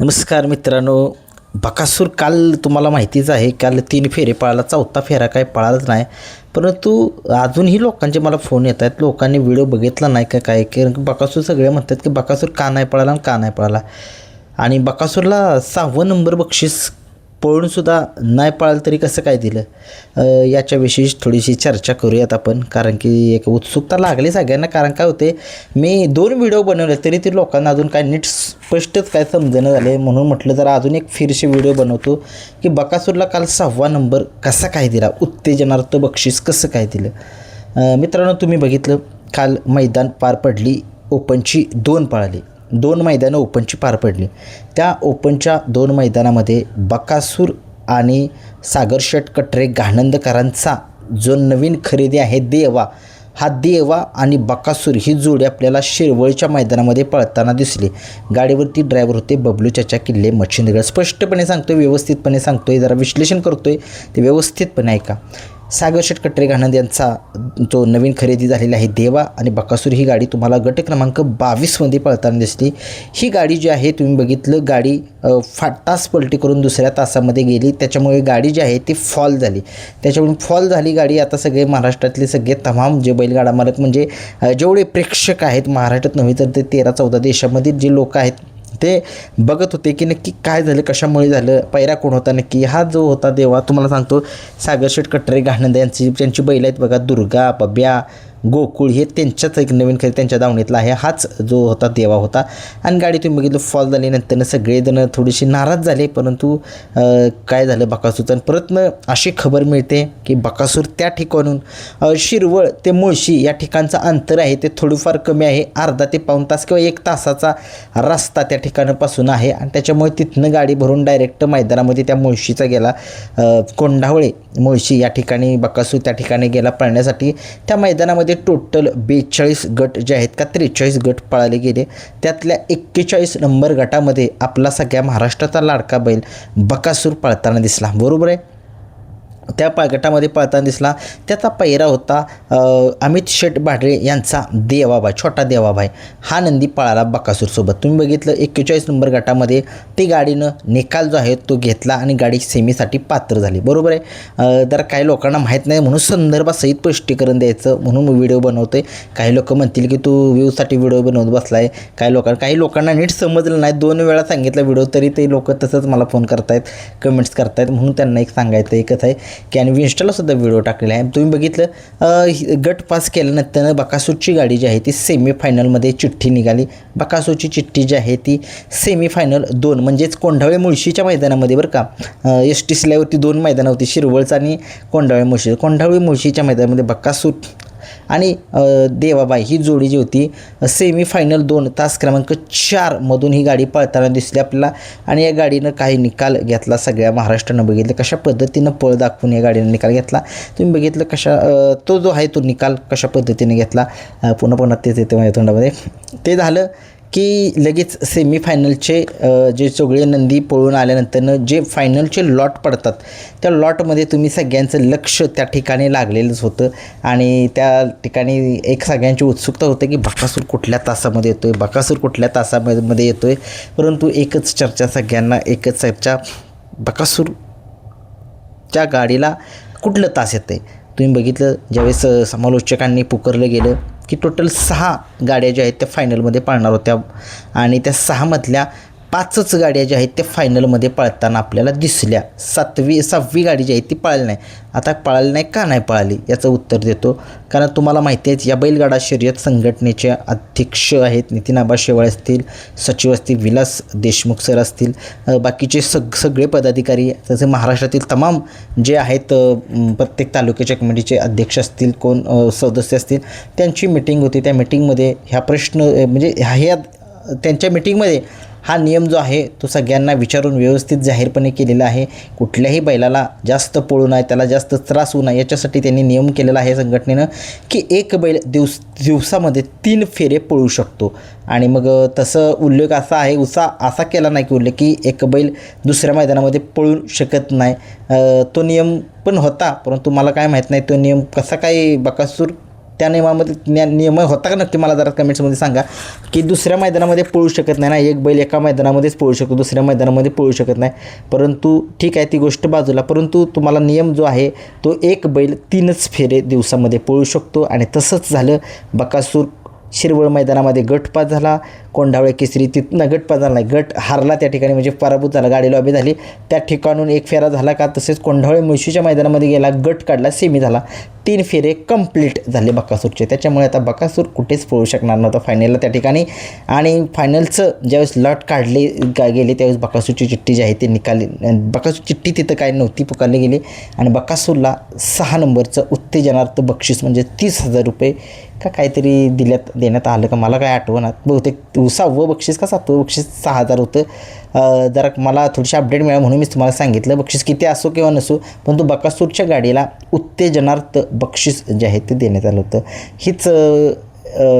नमस्कार मित्रांनो. बकासूर काल तुम्हाला माहितीच आहे, काल 3 फेरे पळाला, चौथा फेरा काय पळालाच नाही. परंतु अजूनही लोकांचे मला फोन येत आहेत, लोकांनी व्हिडिओ बघितला नाही का काय, की बकासूर सगळे म्हणतात की बकासूर का नाही पळाला आणि का नाही पळाला. आणि बकासूरला 6वं नंबर बक्षीस पळूनसुद्धा नाही पळालं तरी कसं काय दिलं, याच्याविषयी थोडीशी चर्चा करूयात आपण. कारण की एक उत्सुकता लागली सगळ्यांना. कारण काय होते, मी 2 व्हिडिओ बनवले तरी ते लोकांना अजून काय नीट स्पष्टच काय समजणं झाले. म्हणून म्हटलं जरा अजून एक फिरशी व्हिडिओ बनवतो की बकासूरला काल 6वा नंबर कसा काय दिला, उत्तेजनार्थ बक्षीस कसं काय दिलं. मित्रांनो, तुम्ही बघितलं काल मैदान पार पडली, ओपनची 2 पळाली, 2 मैदानं ओपनची पार पडली. त्या ओपनच्या 2 मैदानामध्ये बकासूर आणि सागर शेठ कटरे घाणंदकरांचा जो नवीन खरेदी आहे देवा, हा देवा आणि बकासूर ही जोडी आपल्याला शिरवळच्या मैदानामध्ये पळताना दिसली. गाडीवरती ड्रायव्हर होते बबलू चाचा किल्ले मच्छिंद्रगड. स्पष्टपणे सांगतोय, व्यवस्थितपणे सांगतोय, जरा विश्लेषण करतोय ते व्यवस्थितपणे ऐका. सागर शेठ कटरे घाणंद यांचा जो नवीन खरेदी झालेला आहे देवा आणि बकासूर, ही गाडी तुम्हाला गट क्रमांक 22मध्ये पळताना दिसली. ही गाडी जी आहे तुम्ही बघितलं, गाडी तास पलटी करून दुसऱ्या तासामध्ये गेली. त्याच्यामुळे गाडी जी आहे ती फॉल झाली. त्याच्यामुळे फॉल झाली गाडी. आता सगळे महाराष्ट्रातले सगळे तमाम जे बैलगाडा मालक, म्हणजे जेवढे प्रेक्षक आहेत महाराष्ट्रात नव्हे तर ते 13-14 देशामधील जे लोक आहेत ते बघत होते की नक्की काय झालं, कशामुळे झालं, पैरा कोण होता नक्की. हा जो होता देवा, तुम्हाला सांगतो सागर शेठ कटरे घाणंद त्यांची बैल आहेत बघा, दुर्गा, बब्या, गोकुळ, हे त्यांच्याच एक नवीन खरेदी त्यांच्या दावणीतला आहे. हाच जो होता देवा होता. आणि गाडी तुम्ही बघितलं फॉल झाल्यानंतर सगळेजण थोडीशी नाराज झाले. परंतु काय झालं, बकासूरचा परतनं अशी खबर मिळते की बकासूर त्या ठिकाणून शिरवळ ते मुळशी या ठिकाणचं अंतर आहे ते थोडंफार कमी आहे. अर्धा ते पाऊण तास किंवा 1 तासाचा रस्ता त्या ठिकाणापासून आहे. आणि त्याच्यामुळे तिथनं गाडी भरून डायरेक्ट मैदानामध्ये त्या मुळशीचा गेला. कोंढावळे मुळशी या ठिकाणी बकासूर त्या ठिकाणी गेला पळण्यासाठी. त्या मैदानामध्ये टोटल 42 गट जे आहेत का 43 गट पळाले गेले. त्यातल्या 41 नंबर गटामध्ये आपला सगळ्या महाराष्ट्राचा लाडका बैल बकासूर पळताना दिसला. बरोबर आहे, त्या गटामध्ये पळताना दिसला. त्याचा पैरा होता अमित शेठ भाडरे यांचा देवाबाई, छोटा देवाबाई. हा नंदी पळाला बकासूरसोबत. तुम्ही बघितलं 41 नंबर गटामध्ये ती गाडीनं निकाल जो आहे तो घेतला आणि गाडी सेमीसाठी पात्र झाली. बरोबर आहे. तर काही लोकांना माहीत नाही म्हणून संदर्भासहित स्पष्टीकरण द्यायचं म्हणून मी व्हिडिओ बनवतोय. काही लोक म्हणतील की तू व्ह्यूसाठी व्हिडिओ बनवत बसला आहे. काही लोकांना नीट समजलं नाही. 2 वेळा सांगितलं व्हिडिओ तरी ते लोक तसंच मला फोन करतायत, कमेंट्स करतायत. म्हणून त्यांना एक सांगायचं एकच आहे की आणि इन्स्टालासुद्धा व्हिडिओ टाकलेला आहे. तुम्ही बघितलं गट पास केल्यानंतर बकासूरची गाडी जी आहे ती सेमीफायनलमध्ये चिठ्ठी निघाली. बकासूरची चिठ्ठी जी आहे ती सेमीफायनल 2 म्हणजेच कोंढावळे मुळशीच्या मैदानामध्ये, बरं का, ST सिलावरती 2 मैदानं होती, शिरवळचं आणि कोंढावळे मुळशी. कोंढावळे मुळशीच्या मैदानामध्ये बकासूर आणि देवाबाई ही जोडी जी होती सेमीफायनल 2 तास क्रमांक 4मधून ही गाडी पळताना दिसली आपल्याला. आणि या गाडीनं काही निकाल घेतला. सगळ्या महाराष्ट्रानं बघितलं कशा पद्धतीनं पळ दाखवून या गाडीनं निकाल घेतला. तुम्ही बघितलं कशा तो जो आहे तो निकाल कशा पद्धतीने घेतला. पुन्हा तेच येते माझ्या तोंडामध्ये. ते झालं की लगेच सेमीफायनलचे जे सगळे नंदी पळून आल्यानंतरनं जे फायनलचे लॉट पडतात त्या लॉटमध्ये तुम्ही सगळ्यांचं लक्ष त्या ठिकाणी लागलेलंच होतं. आणि त्या ठिकाणी एक सगळ्यांची उत्सुकता होते की बकासूर कुठल्या तासामध्ये येतो आहे, बकासूर कुठल्या तासामध्ये येतो आहे. परंतु एकच चर्चा सगळ्यांना, एकच चर्चा, बकासूरच्या गाडीला कुठलं तास येतं आहे. तुम्ही बघितलं ज्यावेळेस समालोचकांनी पुकारलं गेलं की टोटल 6 गाड्या ज्या आहेत त्या फायनलमध्ये पळणार होत्या आणि त्या 6मधल्या 5च गाड्या ज्या आहेत त्या फायनलमध्ये पळताना आपल्याला दिसल्या. 6वी गाडी जी आहे ती पळाली नाही. आता पळाली नाही का नाही पळाली याचं उत्तर देतो. कारण तुम्हाला माहिती आहे या बैलगाडा शर्यत संघटनेचे अध्यक्ष आहेत नितीन आबा शेवाळे असतील, सचिव असतील विलास देशमुख सर असतील, बाकीचे सगळे पदाधिकारी, तसे महाराष्ट्रातील तमाम जे आहेत प्रत्येक तालुक्याच्या कमिटीचे अध्यक्ष असतील, कोण सदस्य असतील, त्यांची मीटिंग होती. त्या मीटिंगमध्ये ह्या प्रश्न म्हणजे ह्या त्यांच्या मीटिंगमध्ये हा नियम जो आहे तो सगळ्यांना विचारून व्यवस्थित जाहीरपणे केलेला आहे. कुठल्याही बैलाला जास्त पळू नये, त्याला जास्त त्रास होऊ नये याच्यासाठी त्यांनी नियम केलेला आहे संघटनेनं की एक बैल दिवसामध्ये 3 फेरे पळू शकतो. आणि मग तसं उल्लेख असा आहे, असा केला नाही की उल्लेख की एक बैल दुसऱ्या मैदानामध्ये पळू शकत नाही. तो नियम पण होता, परंतु मला काय माहीत नाही तो नियम कसा काय बकासूर त्या नियमामध्ये नियम होता का नक्की मला जरा कमेंट्समध्ये सांगा, की दुसऱ्या मैदानामध्ये पळू शकत नाही ना, एक बैल एका मैदानामध्येच पळू शकतो, दुसऱ्या मैदानामध्ये पळू शकत नाही. परंतु ठीक आहे ती गोष्ट बाजूला, परंतु तुम्हाला नियम जो आहे तो एक बैल 3च फेरे दिवसामध्ये पळू शकतो. आणि तसंच झालं बकासूर शिरवळ मैदानामध्ये गटपास झाला. कोंढावळे केसरी तिथनं गटपास झाला नाही, गट हारला त्या ठिकाणी, म्हणजे पराभूत झाला, गाडी लॉबी झाली. त्या ठिकाणून एक फेरा झाला का. तसेच कोंढावळे मुळशीच्या मैदानामध्ये गेला, गट काढला, सेमी झाला. 3 फेरे कंप्लीट झाले बकासूरचे. त्याच्यामुळे आता बकासूर कुठेच पळू शकणार नव्हता फायनलला त्या ठिकाणी. आणि फायनलचं ज्यावेळेस लॉट काढले गेले त्यावेळेस बकासूरची चिठ्ठी जी आहे ती निकाली, बकासूर चिठ्ठी तिथं काय नव्हती, पुकारली गेली. आणि बकासूरला 6 नंबरचं उत्तेजनार्थ बक्षीस म्हणजे 30,000 रुपये का काहीतरी देण्यात आलं का मला काय आठवणार. बहुतेक 6वं बक्षीस का 7वं बक्षीस 6,000 होतं. जरा मला थोडीशी अपडेट मिळाली म्हणून मी तुम्हाला सांगितलं. बक्षीस किती असो किंवा नसो, पण तो बकासूरच्या गाडीला उत्तेजनार्थ बक्षीस जे आहे ते देण्यात आलं होतं. हीच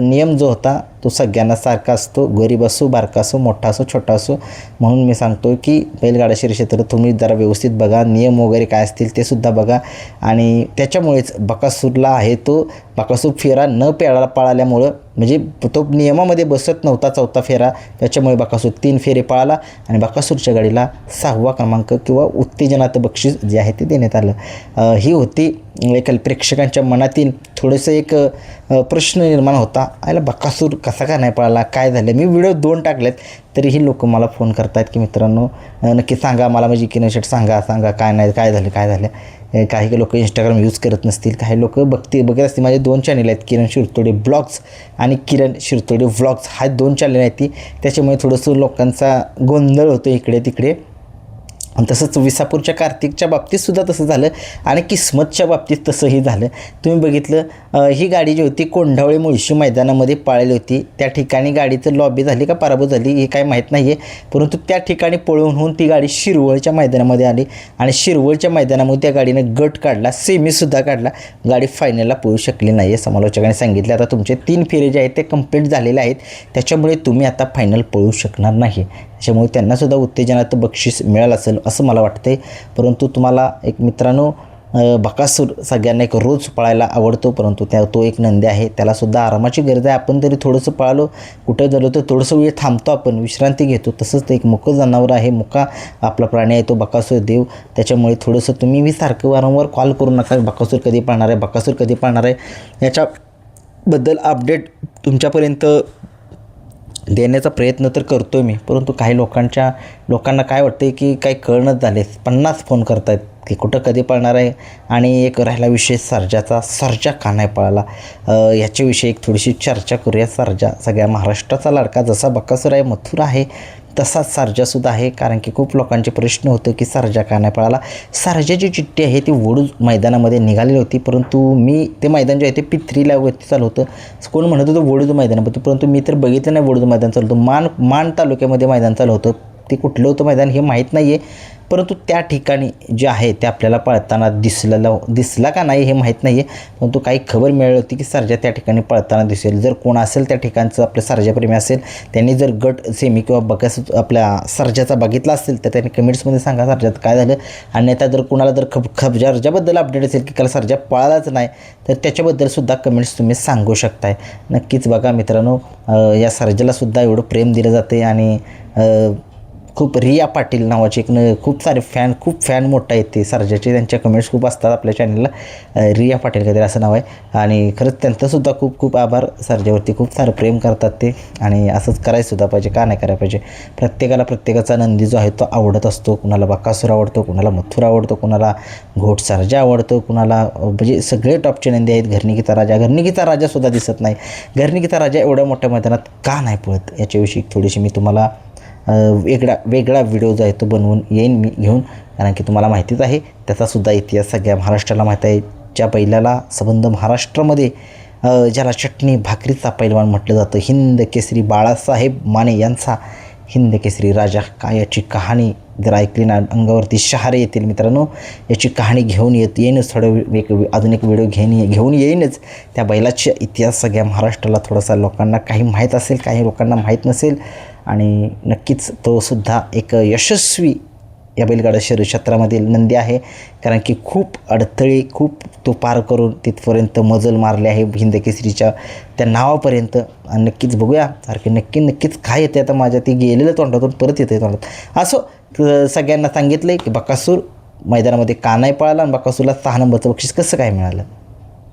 नियम जो होता तो सगळ्यांना सारखा असतो, गरीब असो, बारका असो, मोठा असो, छोटा असो. म्हणून मी सांगतो की बैलगाडा शर्यत क्षेत्र तुम्ही जरा व्यवस्थित बघा, नियम वगैरे काय असतील ते सुद्धा बघा. आणि त्याच्यामुळेच बकासूरला आहे तो बकासूर फेरा न पळाल्यामुळं, म्हणजे तो नियमामध्ये बसत नव्हता 4था फेरा, त्याच्यामुळे बकासूर 3 फेरे पळाला. आणि बकासूरच्या गाडीला 6वा क्रमांक किंवा उत्तेजनाचं बक्षीस जे आहे ते देण्यात आलं. ही होती एक प्रेक्षकांच्या मनातील थोडंसं एक प्रश्न निर्माण होता, आयला बकासूर कसा का नाही पळाला, काय झालं. मी व्हिडिओ 2 टाकलेत तरीही लोक मला फोन करतायत की मित्रांनो नक्की सांगा मला, म्हणजे किरण शेट सांगा काय नाही, काय झालं. काही लोक इंस्टाग्राम यूज करत नसतील, काही लोक बघत असतील. माझे 2 चॅनल आहेत, किरण शिरतोडे ब्लॉग्स आणि किरण शिरतोडे व्लॉग्स, हा 2 चॅनल आहेत ती. त्याच्यामुळे थोडंसं लोकांचा गोंधळ होतो इकडे तिकडे. आणि तसंच विसापूरच्या कार्तिकच्या बाबतीतसुद्धा तसं झालं आणि किस्मतच्या बाबतीत तसंही झालं. तुम्ही बघितलं ही गाडी जी होती कोंढावळे मुळशी मैदानामध्ये पाळली होती. त्या ठिकाणी गाडीचं लॉबी झाली का पराभूत झाली हे काय माहीत नाही आहे, परंतु त्या ठिकाणी पळून होऊन ती गाडी शिरवळच्या मैदानामध्ये आली आणि शिरवळच्या मैदानामध्ये त्या गाडीनं गट काढला, सेमीसुद्धा काढला. गाडी फायनलला पळू शकली नाही आहे समालोचकांनी सांगितले. आता तुमचे 3 फेरे जे आहेत ते कंप्लीट झालेले आहेत, त्याच्यामुळे तुम्ही आता फायनल पळू शकणार नाही. त्याच्यामुळे त्यांनासुद्धा उत्तेजनाचं बक्षीस मिळालं असेल असं मला वाटते. परंतु तुम्हाला एक मित्रांनो बकासूर सगळ्यांना एक रोज पळायला आवडतो, परंतु तो एक नंदी आहे, त्यालासुद्धा आरामाची गरज आहे. आपण तरी थोडंसं पळालो कुठं झालो तर थोडंसं वेळ थांबतो, आपण विश्रांती घेतो. तसंच ते एक मुकं जनावर आहे, मुका आपला प्राणी आहे तो बकासूर देव. त्याच्यामुळे थोडंसं तुम्ही सारखं वारंवार कॉल करू नका, बकासूर कधी पळणार आहे याच्याबद्दल अपडेट तुमच्यापर्यंत देण्याचा प्रयत्न तर करतो मी. परंतु काही लोकांना काय वाटते की काही कळणंच झाले, 50 फोन करत आहेत की कुठं कधी पळणार आहे. आणि एक राहिला विषय सर्जा का नाही पळाला, याच्याविषयी एक थोडीशी चर्चा करूया. सर्जा सगळ्या महाराष्ट्राचा लाडका, जसा बकासूर आहे मथुर आहे तसाच सर्जासुद्धा आहे. कारण की खूप लोकांचे प्रश्न होते की सर्जा का नाही पळाला. सर्जाची चिठ्ठी आहे ती वडूज मैदानामध्ये निघालेली होती, परंतु मी ते मैदान जे आहे ते पिथरीला वरती चालू होतं. कोण म्हणत होतं वडूज मैदानामध्ये, परंतु मी तर बघितलं नाही वडूज मैदान चालू होतं. मान तालुक्यामध्ये मैदान चालू होतं. ते कुठलं होतं मैदान हे माहीत नाही आहे, परंतु त्या ठिकाणी जे आहे ते आपल्याला पळताना दिसला का नाही हे माहीत नाही आहे. परंतु काही खबर मिळाली होती की सर्जा त्या ठिकाणी पळताना दिसेल. जर कोण असेल त्या ठिकाणचं आपलं सर्जाप्रेमी असेल, त्यांनी जर गट सेमी किंवा आपल्या सर्जाचा बघितला असेल तर त्यांनी कमेंट्समध्ये सांगा सर्जाचं काय झालं. अन्यथा जर कोणाला जर सर्जाबद्दल अपडेट असेल की काल सर्जा पळालाच नाही तर त्याच्याबद्दलसुद्धा कमेंट्स तुम्ही सांगू शकताय. नक्कीच बघा मित्रांनो, या सर्जालासुद्धा एवढं प्रेम दिलं जाते. आणि खूप रिया पाटील नावाचे खूप सारे खूप फॅन मोठा आहेत ते सर्जाचे, त्यांच्या कमेंट्स खूप असतात आपल्या चॅनलला. रिया पाटील काहीतरी असं नाव आहे. आणि खरंच त्यांचंसुद्धा खूप आभार. सर्जावरती खूप सारं प्रेम करतात ते, आणि असंच करायसुद्धा पाहिजे, का नाही करायला पाहिजे. प्रत्येकाचा नंदी जो आहे तो आवडत असतो. कुणाला बकासूर आवडतो, कुणाला मथुर आवडतो, कुणाला घोट सर्जा आवडतो, कुणाला म्हणजे सगळे टॉपचे नंदी आहेत. घरणिकीचा राजासुद्धा दिसत नाही. घरणिकीचा राजा एवढ्या मोठ्या मैदानात का नाही पळत याच्याविषयी थोडीशी मी तुम्हाला वेगळा व्हिडिओ जो आहे तो बनवून येईन मी घेऊन. कारण की तुम्हाला माहितीच आहे त्याचासुद्धा इतिहास सगळ्या महाराष्ट्राला माहीत आहे. ज्या बैलाला संबंध महाराष्ट्रामध्ये ज्याला चटणी भाकरीचा पैलवान म्हटलं जातं, हिंद केसरी बाळासाहेब माने यांचा हिंद केसरी राजा. काय याची कहाणी जर ऐकली ना अंगावरती शहारे येतील मित्रांनो. याची कहाणी घेऊन येईनच, थोडं अजून एक व्हिडिओ घेऊन येईनच. त्या बैलाचा इतिहास सगळ्या महाराष्ट्राला थोडासा लोकांना काही माहीत असेल, काही लोकांना माहीत नसेल. आणि नक्कीच तो सुद्धा एक यशस्वी या बैलगाडा शर्यत क्षेत्रामधील नंदी आहे, कारण की खूप अडथळे खूप तो पार करून तिथपर्यंत मजल मारले आहे हिंदकेसरीच्या त्या नावापर्यंत. आणि नक्कीच बघूया सारखे नक्कीच काय येते आता माझ्या ते गेलेलं तोंडातून परत येते तोंडात. असो सगळ्यांना सांगितलं आहे की बकासूर मैदानामध्ये का नाही पळाला आणि बकासूरला 6 नंबरचं बक्षीस कसं काय मिळालं.